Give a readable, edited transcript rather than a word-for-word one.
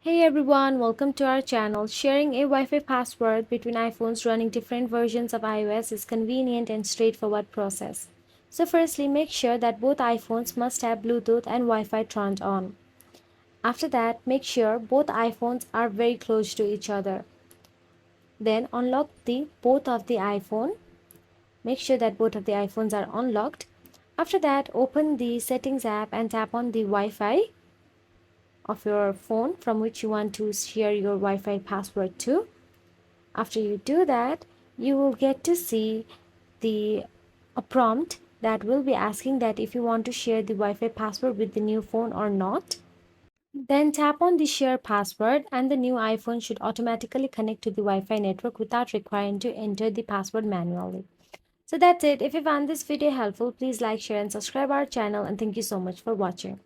Hey everyone, welcome to our channel. Sharing a Wi-Fi password between iPhones running different versions of iOS is convenient and straightforward process. So firstly, make sure that both iPhones must have Bluetooth and Wi-Fi turned on. After that, make sure both iPhones are very close to each other. Then unlock the both of the iPhone. Make sure that both of the iPhones are unlocked. After that, open the settings app and tap on the Wi-Fi of your phone from which you want to share your Wi-Fi password to. After you do that, you will get to see the a prompt that will be asking that if you want to share the Wi-Fi password with the new phone or not. Then tap on the share password and the new iPhone should automatically connect to the Wi-Fi network without requiring to enter the password manually. So that's it. If you found this video helpful, please like, share and subscribe our channel and thank you so much for watching.